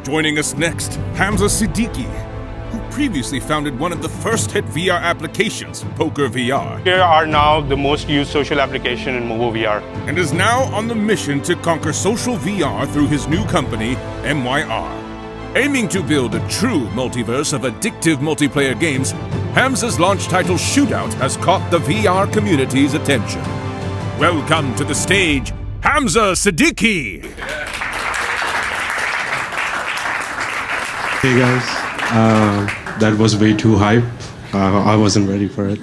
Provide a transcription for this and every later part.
Joining us next, Hamza Siddiqui, who previously founded one of the first hit VR applications, Poker VR. Here are now the most used social application in mobile VR. And is now on the mission to conquer social VR through his new company, MYR. Aiming to build a true multiverse of addictive multiplayer games, Hamza's launch title Shootout has caught the VR community's attention. Welcome to the stage, Hamza Siddiqui! Hey guys, that was way too hype. I wasn't ready for it.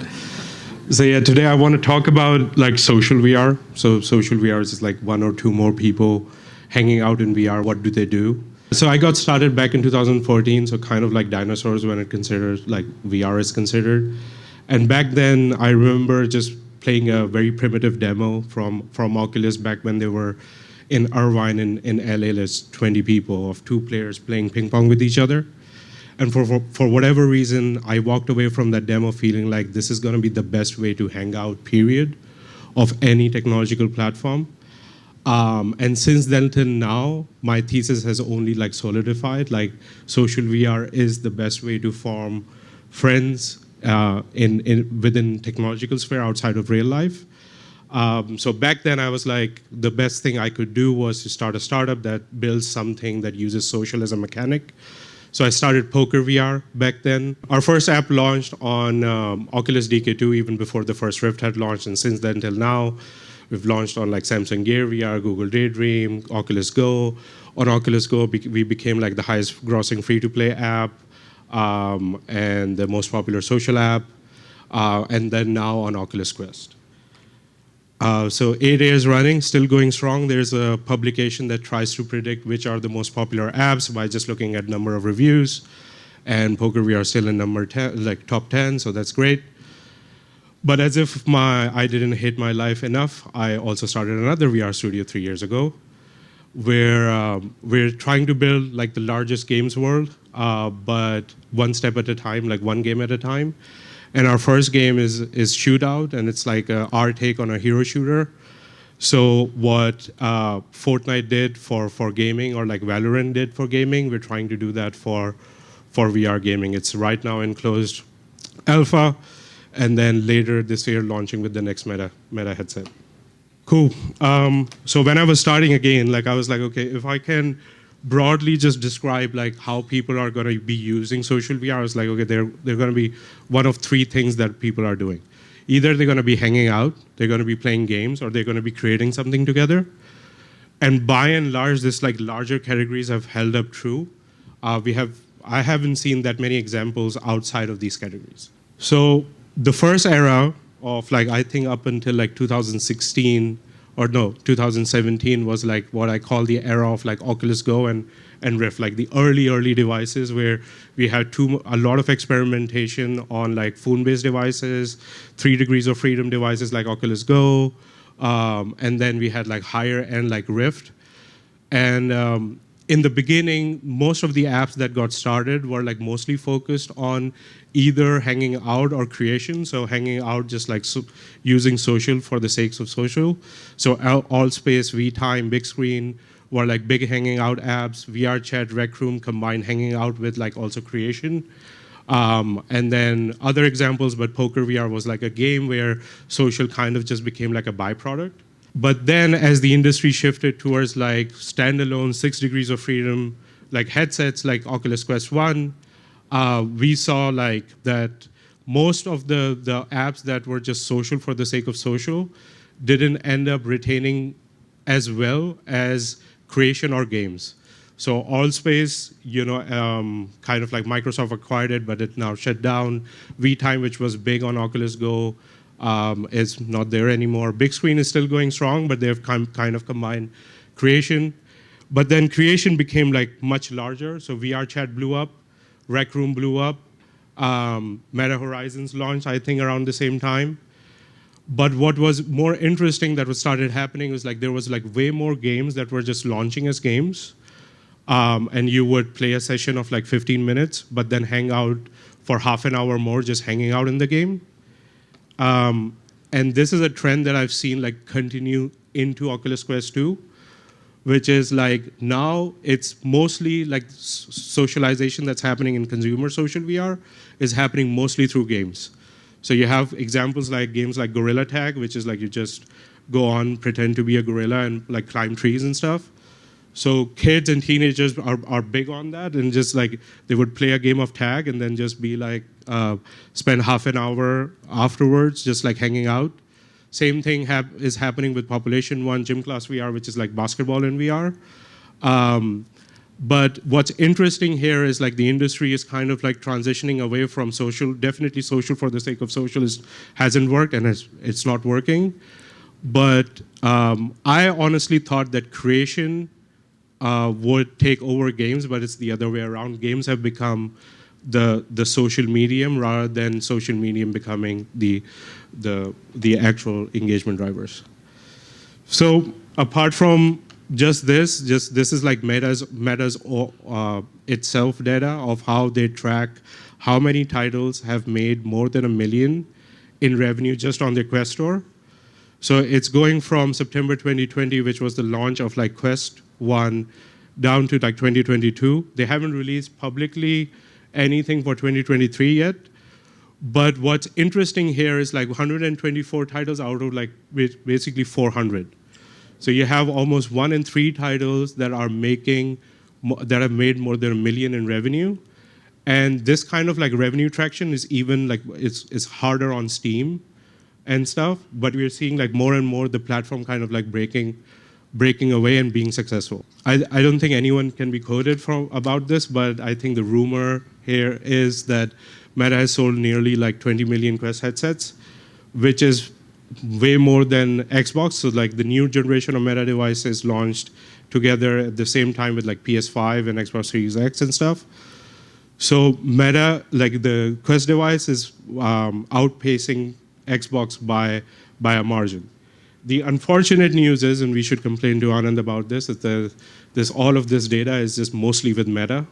So yeah, today I want to talk about like social VR. So social VR is just like one or two more people hanging out in VR. What do they do? So I got started back in 2014, so kind of like dinosaurs when it considers like VR is considered. And back then I remember just playing a very primitive demo from Oculus back when they were in Irvine in LA. There's 20 people of two players playing ping pong with each other. And for whatever reason, I walked away from that demo feeling like this is going to be the best way to hang out, period, of any technological platform. And since then till now, my thesis has only like solidified, like social VR is the best way to form friends within technological sphere outside of real life. So back then I was like, the best thing I could do was to start a startup that builds something that uses social as a mechanic. So I started Poker VR back then. Our first app launched on Oculus DK2 even before the first Rift had launched, and since then till now, we've launched on like Samsung Gear VR, Google Daydream, Oculus Go. On Oculus Go, we became like the highest grossing free-to-play app and the most popular social app, and then now on Oculus Quest. So 8 years running, still going strong. There's a publication that tries to predict which are the most popular apps by just looking at number of reviews. And Poker VR is still in number 10, like top 10, so that's great. But as if I didn't hate my life enough, I also started another VR studio 3 years ago, where we're trying to build like the largest games world, but one step at a time, like one game at a time. And our first game is Shootout, and it's like our take on a hero shooter. So what Fortnite did for gaming, or like Valorant did for gaming, we're trying to do that for VR gaming. It's right now in closed alpha, and then later this year launching with the next Meta headset. Cool. So when I was starting again, like I was like, okay, if I can broadly just describe like how people are going to be using social VR, I was like, okay, they're going to be one of three things that people are doing. Either they're going to be hanging out, they're going to be playing games, or they're going to be creating something together. And by and large, this like larger categories have held up true. I haven't seen that many examples outside of these categories. So the first era of like, I think up until like 2016, or no, 2017 was like what I call the era of like Oculus Go and Rift, like the early devices where we had a lot of experimentation on like phone-based devices, 3 degrees of freedom devices like Oculus Go, and then we had like higher end like Rift. And in the beginning, most of the apps that got started were like mostly focused on either hanging out or creation. So hanging out just like using social for the sake of social. So Allspace, VTime, Big Screen were like big hanging out apps. VR Chat, Rec Room combined hanging out with like also creation. And then other examples, but Poker VR was like a game where social kind of just became like a byproduct. But then as the industry shifted towards like standalone 6 degrees of freedom, like headsets like Oculus Quest 1, we saw like that most of the apps that were just social for the sake of social didn't end up retaining as well as creation or games. So Allspace, kind of like Microsoft acquired it, but it now shut down. VTime, which was big on Oculus Go, is not there anymore. Big Screen is still going strong, but they've kind of combined creation. But then creation became like much larger. So VR Chat blew up, Rec Room blew up, Meta Horizons launched, I think, around the same time. But what was more interesting that was started happening was like there was like way more games that were just launching as games. And you would play a session of like 15 minutes, but then hang out for half an hour more, just hanging out in the game. And this is a trend that I've seen like continue into Oculus Quest 2, which is like now it's mostly like socialization that's happening in consumer social VR is happening mostly through games. So you have examples like games like Gorilla Tag, which is like you just go on, pretend to be a gorilla and like climb trees and stuff. So kids and teenagers are big on that, and just like they would play a game of tag and then just be like, spend half an hour afterwards just like hanging out. Same thing is happening with Population One Gym Class VR, which is like basketball in VR. But what's interesting here is like the industry is kind of like transitioning away from social. Definitely social for the sake of social hasn't worked, and it's not working. But I honestly thought that creation would take over games, but it's the other way around. Games have become the social medium rather than social medium becoming the actual engagement drivers. So apart from just this is like Meta's itself data of how they track how many titles have made more than $1 million in revenue just on their Quest store. So it's going from September 2020, which was the launch of like Quest 1, down to like 2022. They haven't released publicly anything for 2023 yet. But what's interesting here is like 124 titles out of like basically 400. So you have almost 1 in 3 titles that are that have made more than $1 million in revenue. And this kind of like revenue traction is even like it's harder on Steam and stuff, but we're seeing like more and more the platform kind of like breaking away and being successful. I don't think anyone can be quoted about this, but I think the rumor here is that Meta has sold nearly like 20 million Quest headsets, which is way more than Xbox. So like the new generation of Meta devices launched together at the same time with like PS5 and Xbox Series X and stuff. So Meta, like the Quest device is outpacing Xbox by a margin. The unfortunate news is, and we should complain to Anand about this, is that all of this data is just mostly with Meta.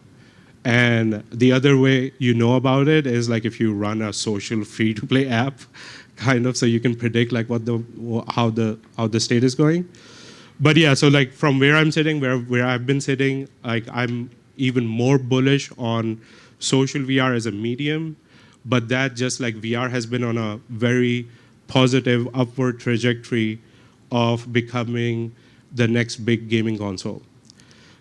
And the other way you know about it is like if you run a social free-to-play app, kind of, so you can predict like how the state is going. But yeah, so like from where I'm sitting, where I've been sitting, like I'm even more bullish on social VR as a medium. But that just like VR has been on a very positive upward trajectory of becoming the next big gaming console.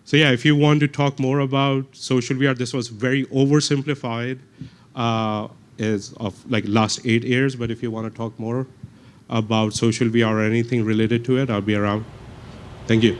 So yeah, if you want to talk more about social VR, this was very oversimplified, is of like last 8 years. But if you want to talk more about social VR or anything related to it, I'll be around. Thank you.